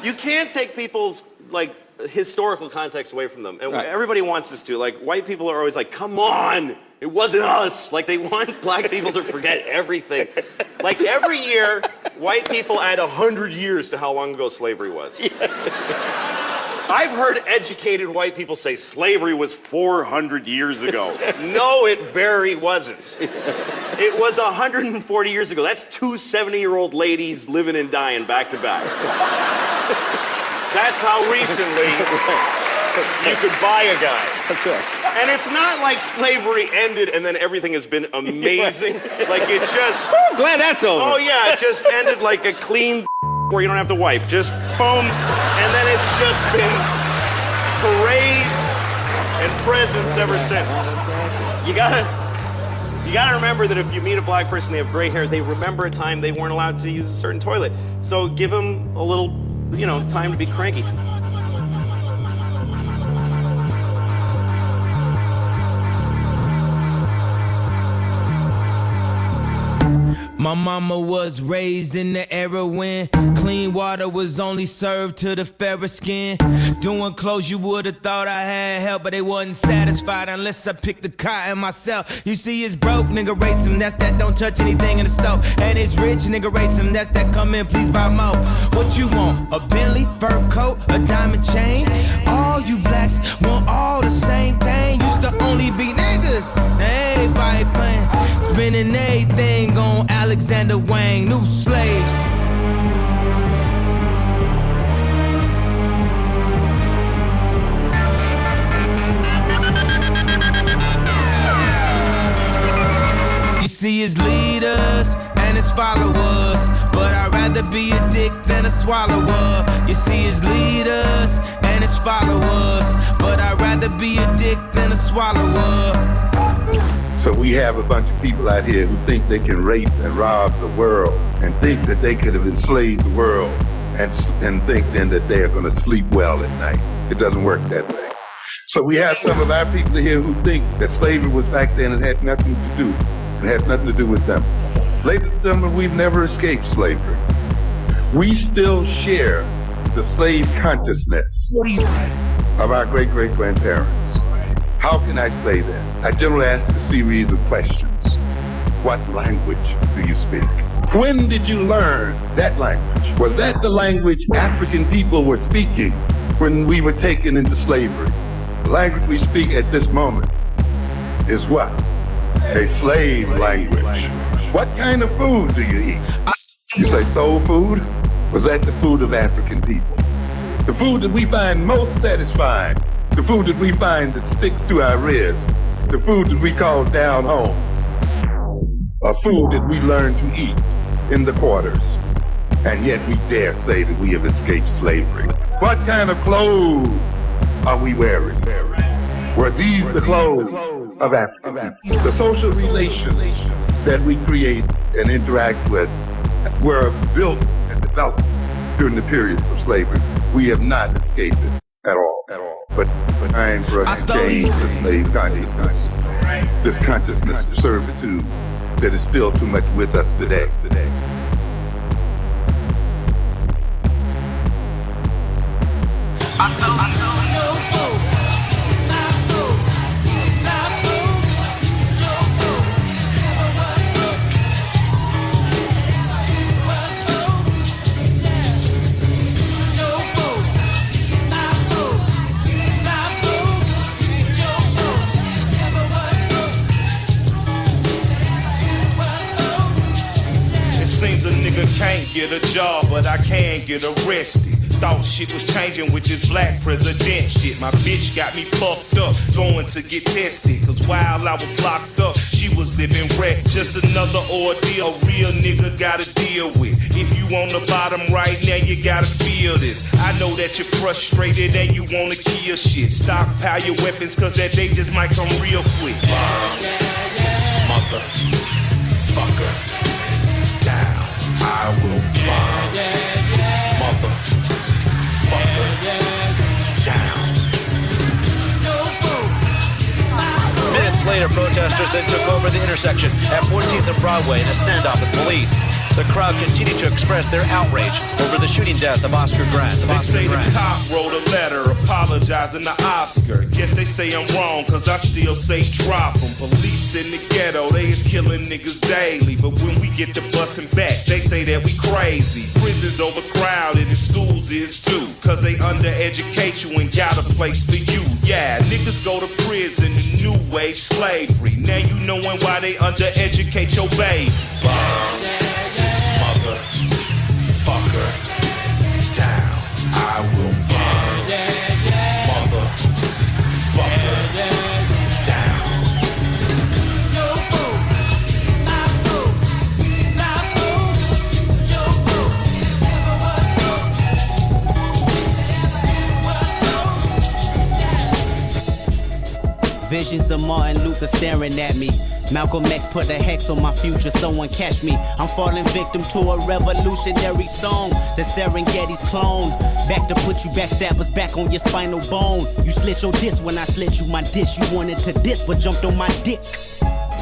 You can't take people's, like, historical context away from them. And everybody wants this to. Like, white people are always like, come on, it wasn't us. Like, they want black people to forget everything. Like, every year, white people add 100 years to how long ago slavery was. I've heard educated white people say slavery was 400 years ago. No, it very wasn't. It was 140 years ago. That's two 70-year-old ladies living and dying back to back. That's how recently you could buy a guy. That's right. And it's not like slavery ended and then everything has been amazing. Like it just... Oh, glad that's over. Oh yeah, it just ended like a clean where you don't have to wipe. Just boom. And then it's just been parades and presents ever since. You gotta remember that if you meet a black person, they have gray hair, they remember a time they weren't allowed to use a certain toilet. So give them a little, you know, time to be cranky. My mama was raised in the era when clean water was only served to the fairer skin. Doing clothes you would've thought I had help, but they wasn't satisfied unless I picked the cotton myself. You see, it's broke, nigga, race him. That's that don't touch anything in the stove. And it's rich, nigga, race him. That's that come in, please buy more. What you want? A Bentley, fur coat, a diamond chain? All you blacks want all the same thing. Used to only be niggas. Now everybody playing, spending everything on Alexander Wang, new slaves. You see his leaders and his followers, but I'd rather be a dick than a swallower. You see his leaders and his followers, but I'd rather be a dick than a swallower. So we have a bunch of people out here who think they can rape and rob the world and think that they could have enslaved the world and think then that they are going to sleep well at night. It doesn't work that way. So we have some of our people here who think that slavery was back then and had nothing to do. It had nothing to do with them. Ladies and gentlemen, we've never escaped slavery. We still share the slave consciousness of our great-great-grandparents. How can I say that? I generally ask a series of questions. What language do you speak? When did you learn that language? Was that the language African people were speaking when we were taken into slavery? The language we speak at this moment is what? A slave language. What kind of food do you eat? You say soul food? Was that the food of African people? The food that we find most satisfying, the food that we find that sticks to our ribs, the food that we call down home, a food that we learn to eat in the quarters, and yet we dare say that we have escaped slavery. What kind of clothes are we wearing? Were these the clothes of Africa? The social relations that we create and interact with were built and developed during the periods of slavery. We have not escaped it at all. But time for us to change the slave consciousness, this consciousness of servitude that is still too much with us today. Can't get a job, but I can get arrested. Thought shit was changing with this black president shit. My bitch got me fucked up, going to get tested. Cause while I was locked up, she was living wrecked. Just another ordeal a real nigga gotta deal with. If you on the bottom right now, you gotta feel this. I know that you're frustrated and you wanna kill shit. Stockpile your weapons cause that day just might come real quick. Bomb this motherfucker down. I will bomb this motherfucker down. Minutes later, protesters then took over the intersection at 14th and Broadway in a standoff with police. The crowd continued to express their outrage over the shooting death of Oscar Grant. They say the cop wrote a letter apologizing to Oscar. Guess they say I'm wrong, cause I still say drop him. Police in the ghetto, they is killing niggas daily. But when we get to busting back, they say that we crazy. Prisons overcrowded and schools is too, cause they undereducate you and got a place for you. Yeah, niggas go to prison in new age slavery. Now you knowing why they undereducate your baby. Bomb this motherfucker down. I will burn this motherfucker down. Yo, boo, my boo, my boo. Yo, boo, never was no. Visions of Martin Luther staring at me. Malcolm X put a hex on my future, someone catch me. I'm falling victim to a revolutionary song, the Serengeti's clone. Back to put you backstabbers back on your spinal bone. You slit your disc when I slit you my dish. You wanted to diss but jumped on my dick.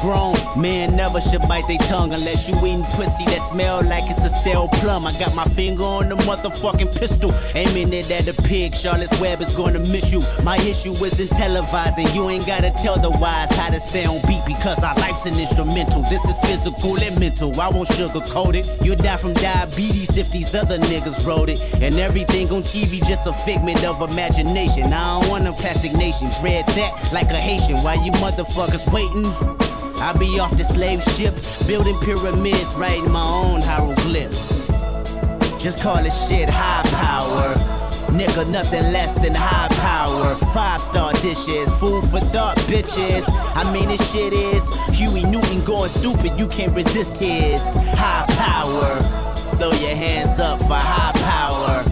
Grown man never should bite their tongue unless you eating pussy that smell like it's a stale plum. I got my finger on the motherfucking pistol, aiming it at a pig. Charlotte's Web is gonna miss you. My issue isn't televising. You ain't gotta tell the wise how to stay on beat because our life's an instrumental. This is physical and mental. I won't sugarcoat it. You'll die from diabetes if these other niggas wrote it. And everything on TV just a figment of imagination. I don't want a plastic nation. Dread that like a Haitian. While you motherfuckers waiting, I'll be off the slave ship, building pyramids, writing my own hieroglyphs. Just call it shit high power. Nigga, nothing less than high power. 5-star dishes, food for thought, bitches. I mean, this shit is Huey Newton going stupid. You can't resist his high power. Throw your hands up for high power.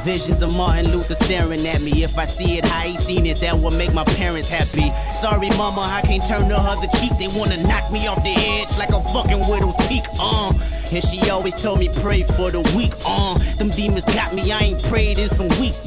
Visions of Martin Luther staring at me. If I see it how he seen it, that will make my parents happy. Sorry mama, I can't turn the other cheek. They wanna knock me off the edge like a fucking widow's peak. And she always told me pray for the weak. Them demons got me, I ain't prayed in some weeks.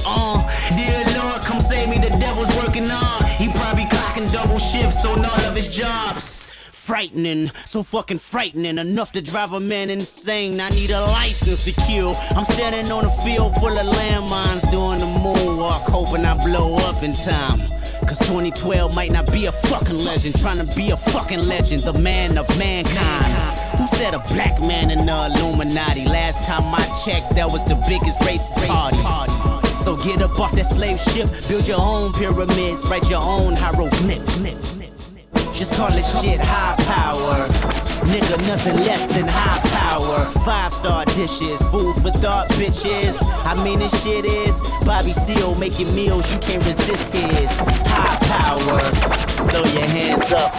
Dear Lord, come save me, the devil's working on. He probably clocking double shifts on all of his jobs. Frightening, so fucking frightening, enough to drive a man insane. I need a license to kill. I'm standing on a field full of landmines, doing the moonwalk, hoping I blow up in time. Cause 2012 might not be a fucking legend, trying to be a fucking legend, the man of mankind. Who said a black man in the Illuminati? Last time I checked, that was the biggest racist party. So get up off that slave ship, build your own pyramids, write your own hieroglyphs. Just call it shit high power. Nigga, nothing less than high power. 5-star dishes, food for thought, bitches. I mean, this shit is Bobby Seale making meals, you can't resist his high power. Throw your hands up.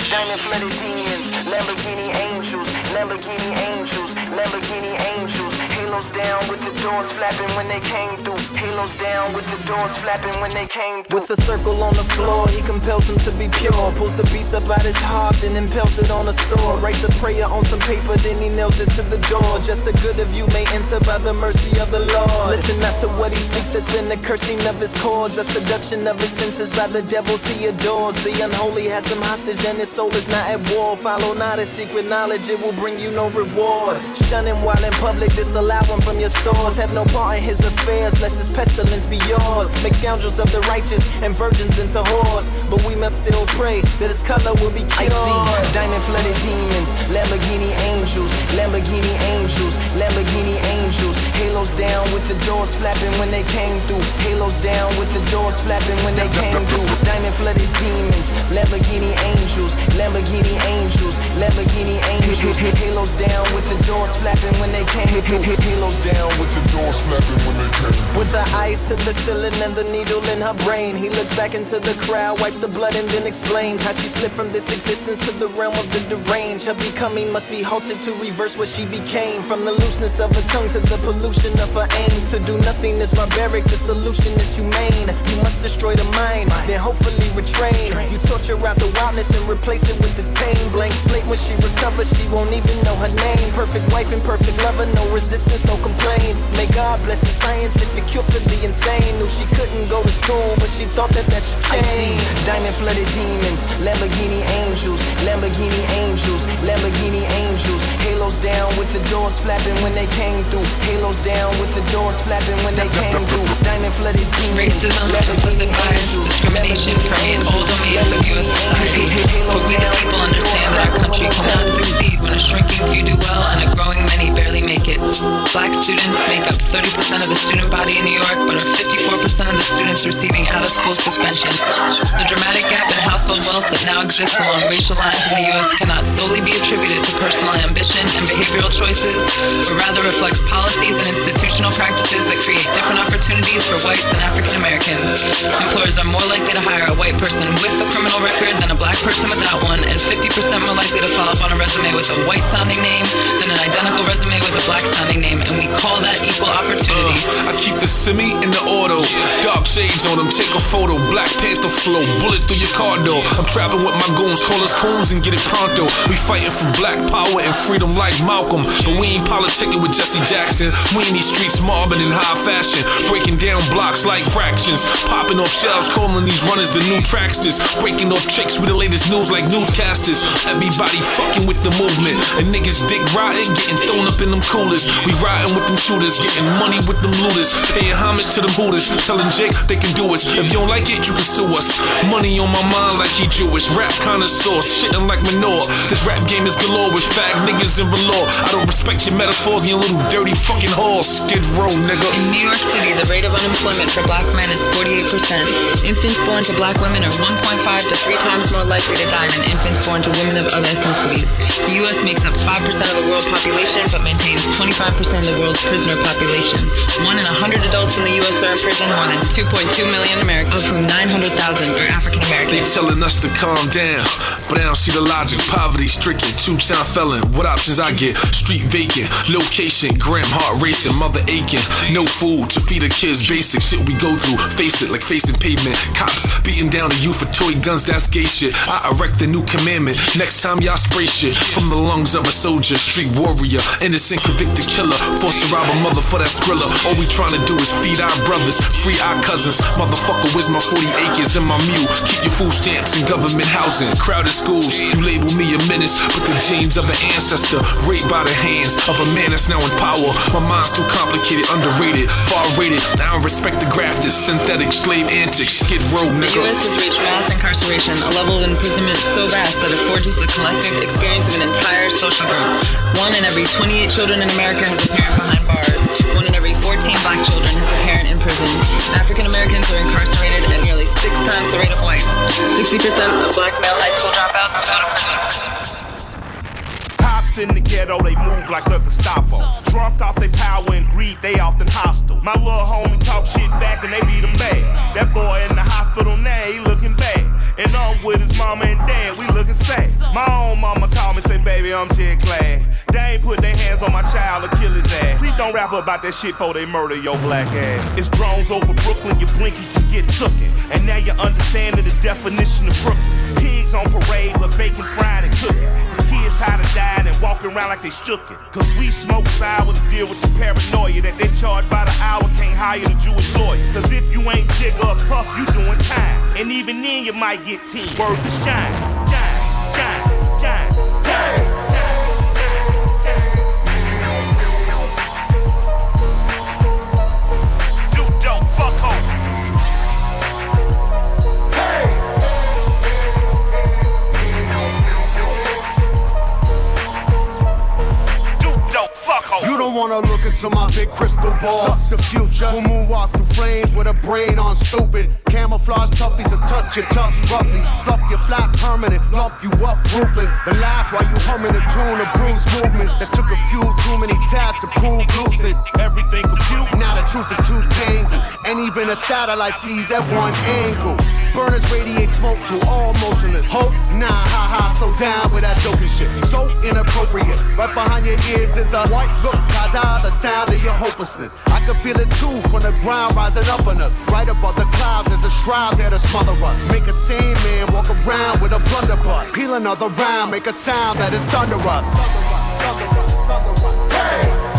Diamond flooded demons, Lamborghini angels, Lamborghini angels, Lamborghini angels. Halos down with the doors flapping when they came through. Halos down with the doors flapping when they came through. With a circle on the floor, he compels him to be pure. Pulls the beast up out his heart, then impels it on a sword. Writes a prayer on some paper, then he nails it to the door. Just the good of you may enter by the mercy of the Lord. Listen not to what he speaks, that's been the cursing of his cords. A seduction of his senses by the devils he adores. The unholy has him hostage and his soul is not at war. Follow not his secret knowledge, it will bring you no reward. Shun him while in public, disallow him from your stores. Have no part in his affairs, lest his pestilence be yours. Make scoundrels of the righteous and virgins into whores. But we must still pray that his color will be cured. I see diamond flooded demons, Lamborghini angels, Lamborghini angels, Lamborghini angels. Halos down with the doors flapping when they came through. Halos down with the doors flapping when they came through. Diamond flooded demons, Lamborghini angels, Lamborghini angels, Lamborghini angels. Halos down with the doors flapping when they came through. Halos down with the doors flapping when they came through. With the eyes to the ceiling and the needle in her brain, he looks back into the crowd, wipes the blood and then explains how she slipped from this existence to the realm of the deranged. Her becoming must be halted to reverse what she became. From the looseness of her tongue to the pollution of her aims. To do nothing is barbaric, the solution is humane. You must destroy the mind, then hopefully retrain. You torture out the wildness, then replace it with the tame. Blank slate when she recovers, she won't even know her name. Perfect wife and perfect lover, no resistance, no complaints. May God bless the scientific cure for the insane. Knew she couldn't go to school, but she thought that should change. I see diamond flooded demons, Lamborghini angels, Lamborghini angels, Lamborghini angels. Halos doors flapping when they came through. Halos down with the doors flapping when they came through. Diamond flooded demons. Racism, implicit bias, discrimination permeate all domains of U.S. society. For we the people understand that our country cannot succeed when a shrinking few do well and a growing many barely make it. Black students make up 30% of the student body in New York, but are 54% of the students receiving out-of-school suspension. The dramatic gap in household wealth that now exists along racial lines in the U.S. cannot solely be attributed to personal ambition and behavioral choices, but rather reflects policies and institutional practices that create different opportunities for whites and African Americans. Employers are more likely to hire a white person with a criminal record than a black person without one, and 50% more likely to follow up on a resume with a white-sounding name than an identical resume with a black-sounding name, and we call that equal opportunity. I keep the semi in the auto, dark shades on them, take a photo, Black Panther flow, bullet through your car door. I'm trapping with my goons, call us coons and get it pronto. We fighting for black power and freedom like Malcolm, but we ain't politicking with Jesse Jackson. We in these streets mobbing in high fashion, breaking down blocks like fractions, popping off shelves, calling these runners the new tracksters, breaking off tricks with the latest news like newscasters. Everybody fucking with the movement, and niggas dick riding, getting thrown up in them coolers. We riding with them shooters, getting money with them looters, paying homage to them hooters, telling Jake they can do us. If you don't like it, you can sue us. Money on my mind like he Jewish, rap connoisseur, shitting like manure. This rap game is galore with fag niggas in velour. I don't respect your metaphors and your little dirty fucking whores. Skid Row, nigga. In New York City, the rate of unemployment for black men is 48%. Infants born to black women are 1.5 to 3 times more likely to die than infants born to women of other ethnicities. The U.S. makes up 5% of the world population, but maintains 25% of the world's prisoner population. 1 in 100 adults in the U.S. are in prison, more than 2.2 million Americans, of whom 900,000 are African American. They telling us to calm down, but I don't see the logic. Poverty stricken, 2-time felon. What options I get? Street vacant, location, gram heart racing, mother aching. No food to feed the kids, basic shit we go through. Face it like facing pavement. Cops beating down the youth for toy guns, that's gay shit. I erect the new commandment. Next time y'all spray shit from the lungs of a soldier, street warrior, innocent convicted killer, forced to rob a mother for that skrilla. All we trying to do is feed our brothers, free our cousins. Motherfucker, where's my 40 acres and my mule? Keep your food stamps in government housing, crowded schools. You label me a menace, but the genes of an ancestor, raped by the hands of a man that's now in power. My mind's too complicated, underrated, far rated. I don't respect the grafters, synthetic slave antics, Skid Row, nigga. The U.S. has reached mass incarceration, a level of imprisonment so vast that it forges the collective experience of an entire social group. 1 in every 28 children in America has a parent behind bars. 1 in every 14 black children has a parent in prison. African Americans are incarcerated at nearly 6 times the rate of whites. 60% of black male high school dropouts go to prison. Cops in the ghetto, they move like the Gestapo. Drunk off their power and greed, they often hostile. My little homie talk shit back and they beat him bad. That boy in the hospital now, he looking bad. And I'm with his mama and dad, we looking sad. My own mama called me, say, baby, I'm shit glad. They ain't put their hands on my child or kill his ass. Please don't rap about that shit before they murder your black ass. It's drones over Brooklyn, you blink, you can get tooken. And now you understand the definition of Brooklyn. Pigs on parade, but bacon fried and cooking. Cause kids tired of dying and walking around like they shook it. Cause we smoke sour to deal with the paranoia that they charge by the hour, can't hire the Jewish lawyer. Cause if you ain't Jigger or Puff, you doing time. And even then you might get 10. Word to shine, shine, shine, shine, shine. You don't wanna look into my big crystal ball. Suck the future. We'll moonwalk through flames with a brain on stupid. Camouflage toughies will touch your tufts roughly. Fluff your flat permanent, lump you up ruthless. Then laugh while you humming a tune of Bruce movements. That took a few too many taps to prove lucid. Everything compute, now the truth is too tangled. And even a satellite sees at one angle. Burners radiate smoke to all motionless. Hope? Nah, ha, so down with that joking shit. So inappropriate. Right behind your ears is a white look, ta-da, the sound of your hopelessness. I can feel it too from the ground rising up on us. Right above the clouds, there's a shroud there to smother us. Make a sane man walk around with a blunderbuss. Peel another round, make a sound that is thunderous. Hey!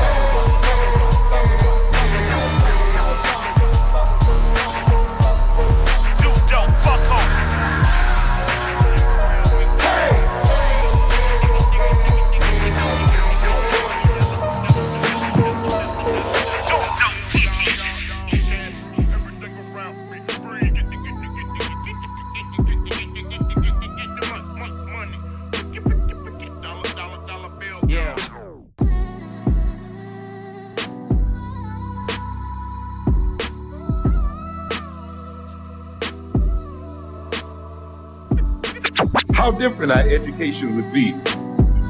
how different our education would be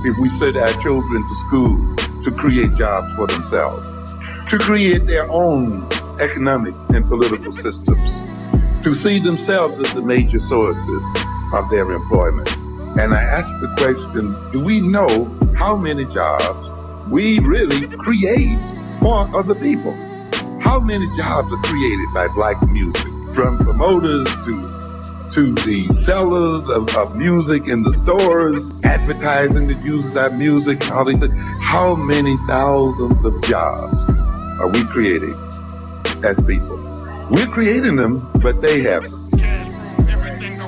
if we sent our children to school to create jobs for themselves, to create their own economic and political systems, to see themselves as the major sources of their employment. And I ask the question, do we know how many jobs we really create for other people? How many jobs are created by black music, from promoters to the sellers of music in the stores, advertising that uses our music, all these things? How many thousands of jobs are we creating as people? We're creating them, but they haven't.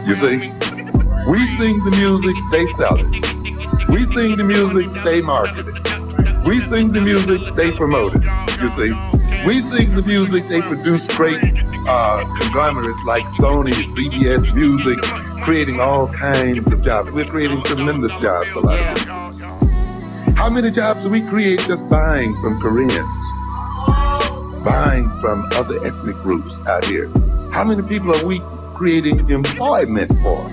You see? We sing the music, they sell it. We sing the music, they market it. We sing the music, they promote it. You see? We sing the music, they produce great conglomerates like Sony, CBS Music, creating all kinds of jobs. We're creating tremendous jobs, a lot of them. How many jobs do we create just buying from Koreans? Buying from other ethnic groups out here? How many people are we creating employment for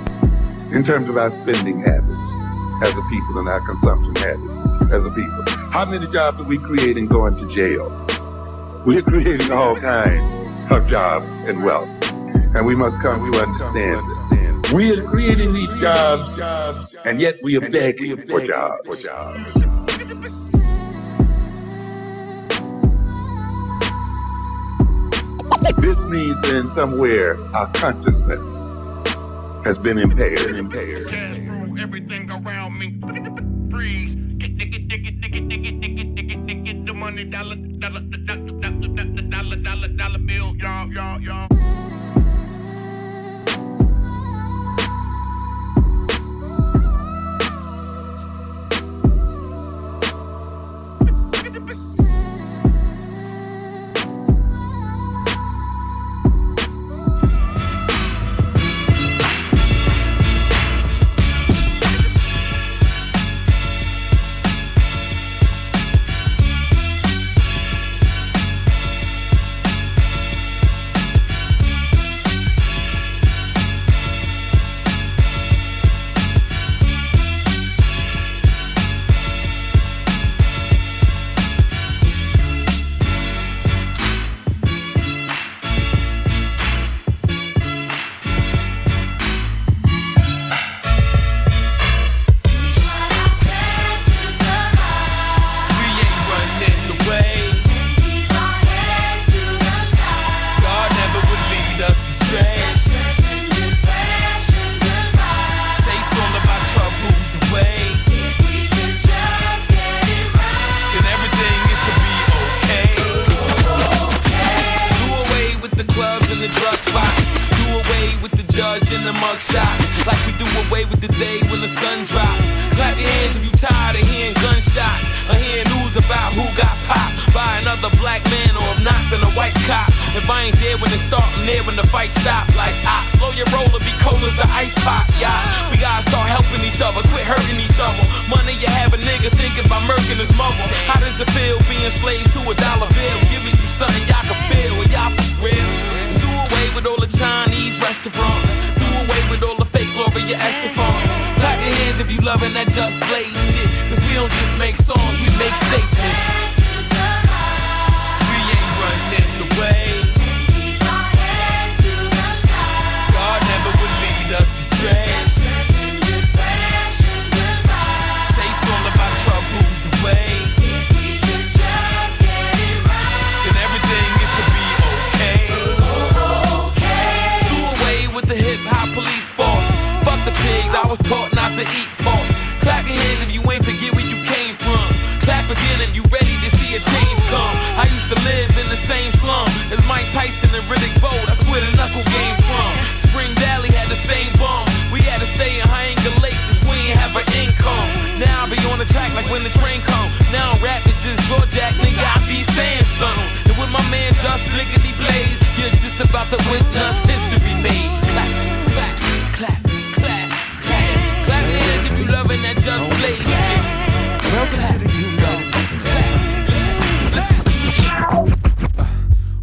in terms of our spending habits as a people and our consumption habits as a people? How many jobs are we creating going to jail? We're creating all kinds of jobs and wealth, and we must come to understand this. We are creating these jobs, and yet we are begging for jobs. This means that in somewhere our consciousness has been impaired. Everything around me freeze. Get the money, dollar bill, y'all.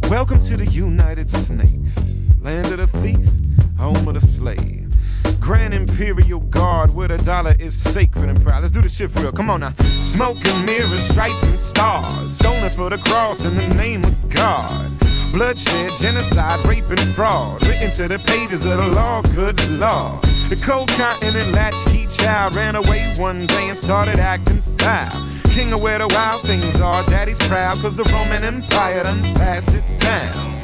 Welcome to the United Snakes, land of the thief, home of the slave. Grand Imperial Guard guard where the dollar is sacred and proud. Let's do the shit for real, come on now. Smoke and mirrors, stripes and stars, stolen for the cross in the name of God. Bloodshed, genocide, rape and fraud, written to the pages of the law, good law. The cold continent latchkey child ran away one day and started acting foul. King of where the wild things are, daddy's proud, cause the Roman Empire done passed it down.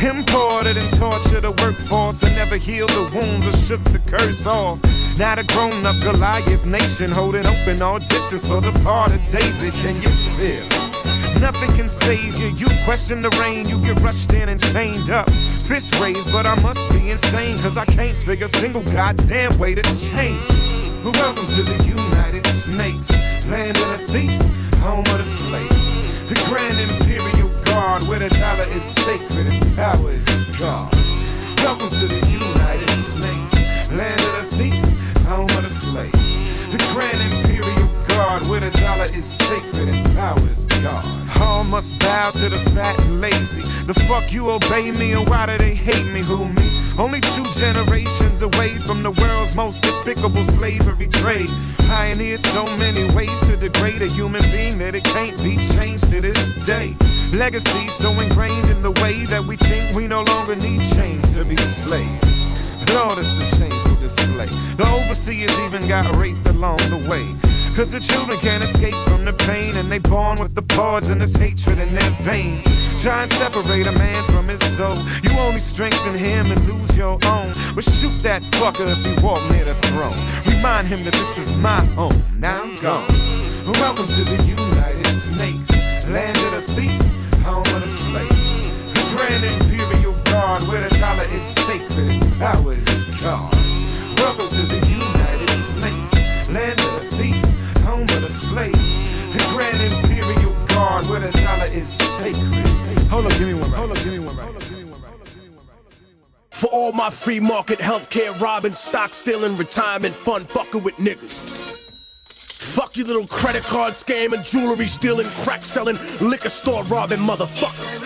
Imported and tortured the workforce and never healed the wounds or shook the curse off. Now the grown-up Goliath nation holding open auditions for the part of David. Can you feel it? Nothing can save you. You question the rain, you get rushed in and chained up. Fist raised, but I must be insane, cause I can't figure a single goddamn way to change. But welcome to the United Snakes, land of the thief, home of the slave. The Grand Imperial Guard, where the dollar is sacred and power is God. Welcome to the United Snakes, land of the thief, home of the slave. The Grand Imperial Guard, where the dollar is sacred and power is God. All must bow to the fat and lazy. The fuck you obey me, and why do they hate me? Who me? Only 2 generations away from the world's most despicable slavery trade. Pioneered so many ways to degrade a human being that it can't be changed to this day. Legacy so ingrained in the way that we think we no longer need chains to be slaves. Lord, it's a shameful display. The overseers even got raped along the way. Cause the children can't escape from the pain, and they born with the poison, this hatred in their veins. Try and separate a man from his soul. You only strengthen him and lose your own. But shoot that fucker if he walk near the throne. Remind him that this is my home. Now I'm gone. Welcome to the United Snakes, land of the thief, home of the slave. The Grand Imperial Guard, where the dollar is sacred and power is God. Welcome to the United Snakes, land of the thief, home of the slave. The Grand Imperial Guard, where the dollar is sacred. Hold up, give me one right. Hold up, give me one right. For all my free market healthcare robbing, stock stealing, retirement fund fucking with niggas. Fuck you little credit card scamming, jewelry stealing, crack selling, liquor store robbing motherfuckers.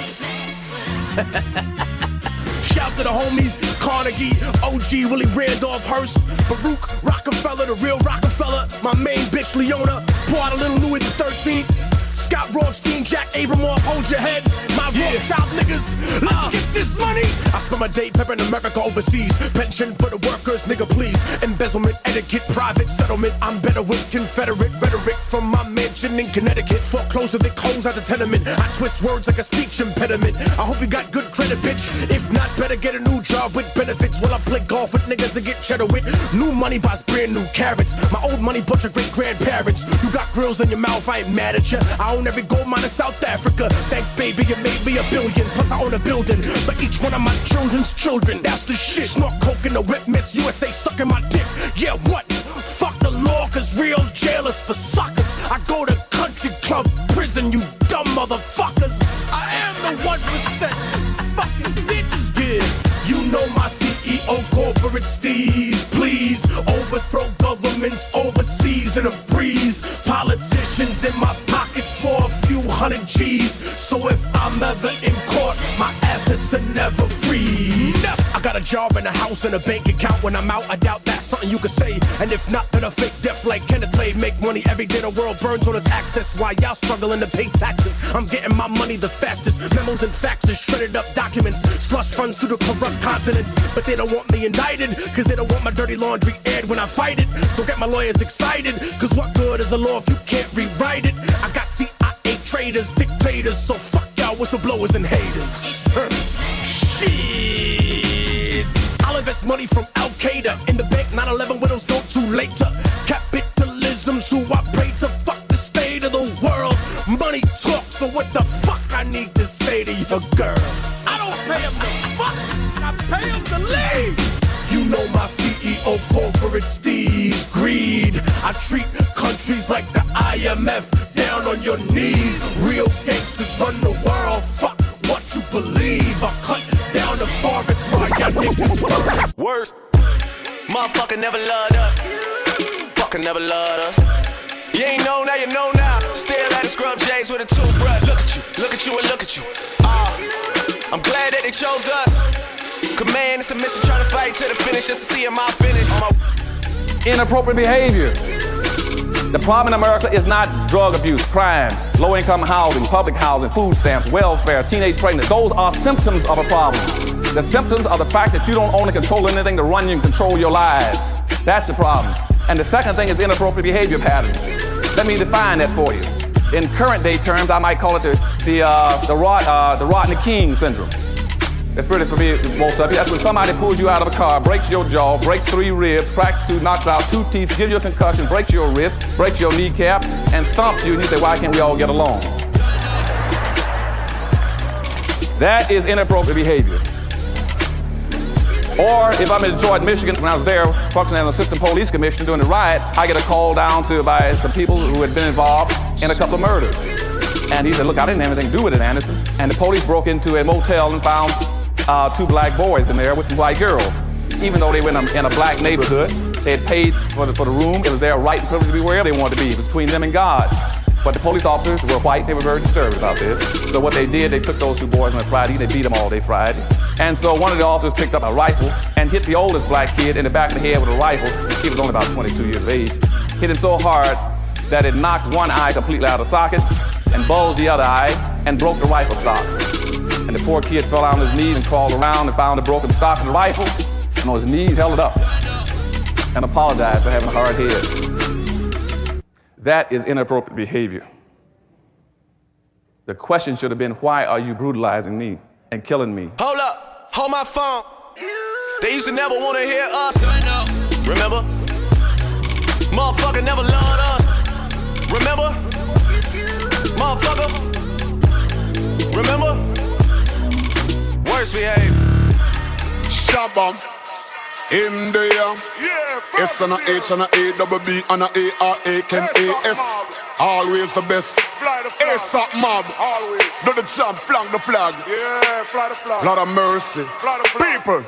Shout to the homies, Carnegie, OG, Willie Randolph Hearst, Baruch, Rockefeller, the real Rockefeller, my main bitch Leona, pour out a little Louis the 13th, Scott Rothstein, Jack Abramoff, hold your heads, my Rothschild niggas, let's get this money. I spend my day peppering America overseas, pension for the workers, nigga please, embezzlement, etiquette, private settlement, I'm better with Confederate rhetoric from my mansion in Connecticut, foreclose the big hoes at the tenement, I twist words like a speech impediment, I hope you got good credit bitch, if not better get a new job with benefits, while I play golf with niggas and get cheddar with, new money buys brand new carrots, my old money bought your great grandparents, you got grills in your mouth, I ain't mad at ya, I own every gold mine in South Africa. Thanks, baby, you made me $1 billion. Plus, I own a building for each one of my children's children. That's the shit. Snort coke in the whip, Miss USA sucking my dick. Yeah, what? Fuck the law, cause real jailers for suckers. I go to country club prison, you dumb motherfuckers. I am the 1% fucking bitch. Yeah, you know my CEO corporate steez. Please overthrow governments overseas in a breeze. Politicians in my pockets for a few hundred G's. So if I'm ever in court, my assets are never freeze. I got a job and a house and a bank account. When I'm out, I doubt that's something you could say. And if not, then a fake death like Kenneth Lay. Make money every day, the world burns on its access. While y'all struggling to pay taxes, I'm getting my money the fastest. Memos and faxes, shredded up documents, slush funds through the corrupt continents. But they don't want me indicted, cause they don't want my dirty laundry aired when I fight it. Don't get my lawyers excited, cause what good is a law if you can't rewrite it? I got CIA traitors, dictators, so fuck y'all whistleblowers and haters. Shit, I'll invest money from Al-Qaeda in the bank, 9/11 widows go too late to capitalism's who I pray to. Fuck the state of the world, money talks, so what the fuck I need to say to your girl? I don't pay him to fuck, I pay him to leave. You know my CEO corporate steez, greed. I treat countries like the IMF, down on your knees. Real gangsters run the world, fuck what you believe. I cut down the forest while y'all niggas burn. Worst, motherfucker never loved us, fucker never loved us. You ain't know now, you know now. Still at the scrub J's with a toothbrush. Look at you, look at you, and look at you. I'm glad that they chose us. Command and submission, trying to fight to the finish just to see him out finish. inappropriate behavior. The problem in America is not drug abuse, crime, low-income housing, public housing, food stamps, welfare, teenage pregnancy. Those are symptoms of a problem. The symptoms are the fact that you don't own and control anything to run you and control your lives. That's the problem. And the second thing is inappropriate behavior patterns. Let me define that for you. In current day terms, I might call it the Rodney King syndrome. It's pretty familiar with most of you. That's when somebody pulls you out of a car, breaks your jaw, breaks 3 ribs, cracks 2, knocks out 2 teeth, gives you a concussion, breaks your wrist, breaks your kneecap, and stomps you, and you say, why can't we all get along? That is inappropriate behavior. Or if I'm in Detroit, Michigan, when I was there functioning as an assistant police commissioner during the riots, I get a call down by some people who had been involved in a couple of murders. And he said, look, I didn't have anything to do with it, Anderson. And the police broke into a motel and found 2 black boys in there with some white girls. Even though they were in a black neighborhood, they had paid for the room. It was their right and privilege to be wherever they wanted to be. It was between them and God. But the police officers were white. They were very disturbed about this. So what they did, they took those 2 boys on a Friday. They beat them all day Friday. And so one of the officers picked up a rifle and hit the oldest black kid in the back of the head with a rifle. He was only about 22 years of age. Hit him so hard that it knocked one eye completely out of socket and bulged the other eye and broke the rifle stock. And the poor kid fell on his knees and crawled around and found the broken stock of the rifle, and on his knees held it up and apologized for having a hard head. That is inappropriate behavior. The question should have been, why are you brutalizing me and killing me? Hold up, hold my phone. They used to never want to hear us. Remember? Motherfucker never loved us. Remember? Motherfucker. Remember? Worst behave. Shabam. In there. S and a H and a A double B and a A-R-A Ken A-S. Always the best. A-SAP mob. Always. Do the jump, flank the flag. Yeah, fly the flag. Lot of mercy. People.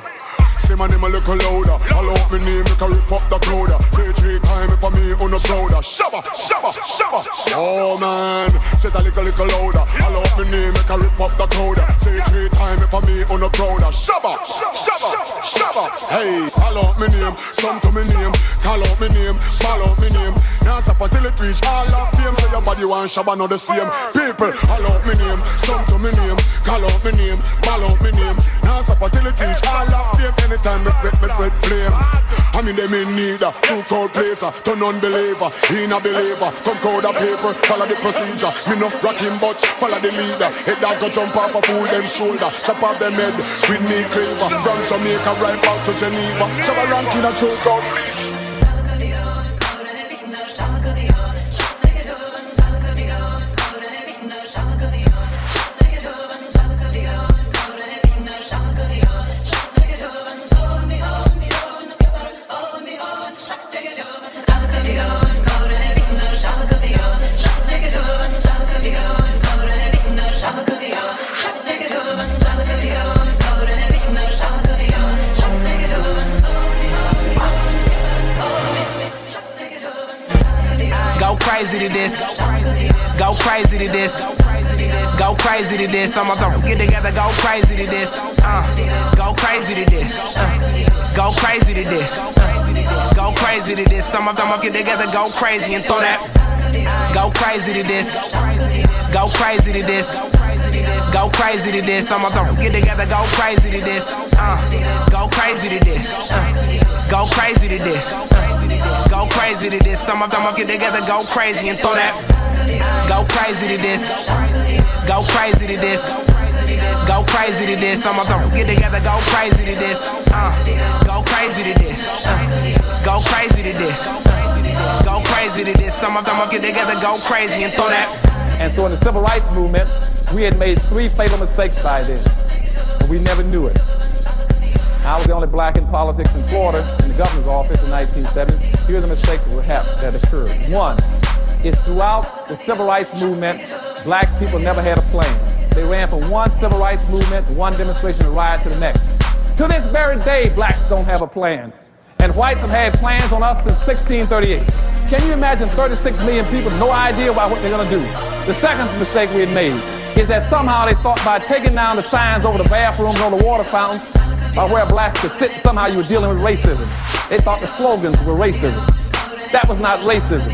Say my name a little louder. All out me name, make a rip up the crowd. Say 3 times for me on the prouder. Shabba, shabba, shabba. Oh man, say that little louder. All out me name, make a rip up the crowd. Say 3 times for me on the prouder. Shabba, shabba, shabba. Hey, all out me name, come to me name. Call out me name, call out me name. Now stop until it reach all of fame. Say your body want shabba not the same. People, all out me name, come to me name. Call out me name, call out me name. Now stop until it reach all of fame. Anytime me split flame. I mean them in need a true cold placer. Turn unbeliever, he not believer. Come code of paper, follow the procedure. Me no rock him but follow the leader. Head dog go jump off a fool them shoulder. Chop off them head with knee cleaver. From Jamaica right back to Geneva. Shabba rank in a true cold please. Crazy to this, go crazy to this, go crazy to this. I'm gonna get together, go crazy to this, go crazy to this, go crazy to this, go crazy to this. I'm gonna get together, go crazy and throw that. Go crazy to this, go crazy to this, go crazy to this. I'm gonna get together, go crazy to this, go crazy to this, go crazy to this, go crazy to this. Some of them will get together, go crazy and throw that. Go crazy to this, go crazy to this, go crazy to this. Some of them will get together, go crazy to this, go crazy to this, go crazy to this, go crazy to this. Some of them will get together, go crazy and throw that. And so in the civil rights movement, we had made 3 fatal mistakes by then, and we never knew it. I was the only black in politics in Florida in the governor's office in 1970. Here are the mistakes that occurred. One is throughout the civil rights movement, black people never had a plan. They ran from one civil rights movement, one demonstration and riot to the next. To this very day, blacks don't have a plan. And whites have had plans on us since 1638. Can you imagine 36 million people, no idea about what they're gonna do? The second mistake we had made is that somehow they thought by taking down the signs over the bathrooms or the water fountains by where blacks could sit, somehow you were dealing with racism. They thought the slogans were racism. That was not racism.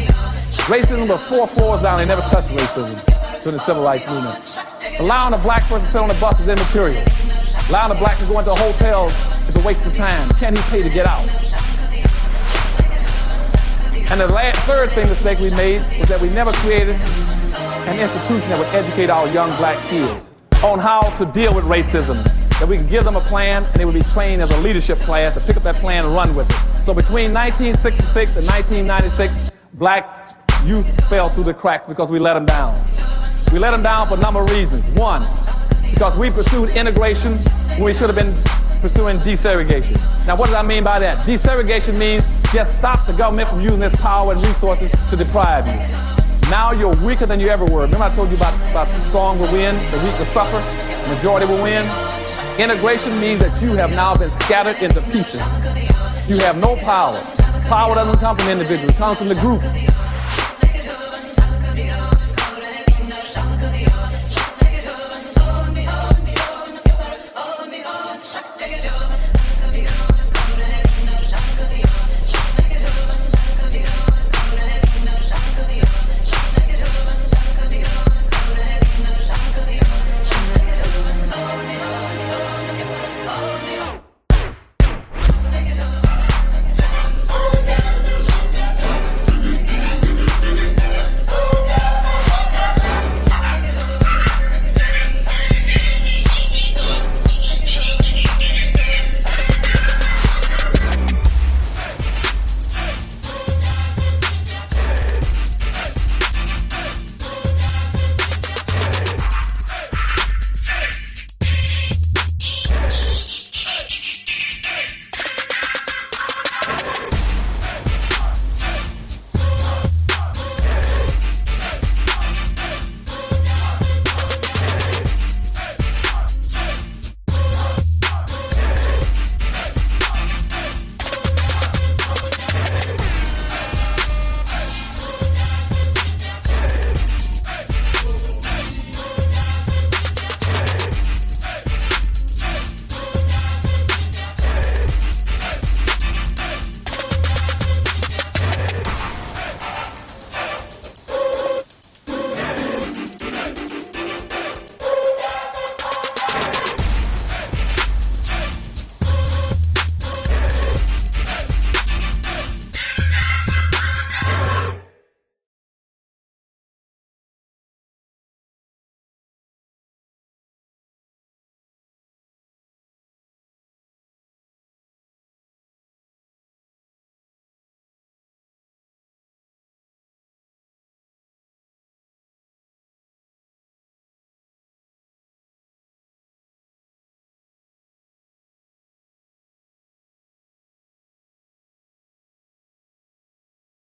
Racism was 4 floors down. They never touched racism during the civil rights movement. Allowing a black person to sit on the bus is immaterial. Allowing a black to go into a hotel is a waste of time. Can he pay to get out? And the third mistake we made was that we never created an institution that would educate our young black kids on how to deal with racism. That we could give them a plan and they would be trained as a leadership class to pick up that plan and run with it. So between 1966 and 1996, black youth fell through the cracks because we let them down. We let them down for a number of reasons. One, because we pursued integration when we should have been pursuing desegregation. Now what does I mean by that? Desegregation means just stop the government from using its power and resources to deprive you. Now you're weaker than you ever were. Remember I told you about the strong will win, the weak will suffer, the majority will win? Integration means that you have now been scattered into pieces. You have no power. Power doesn't come from individuals, it comes from the group.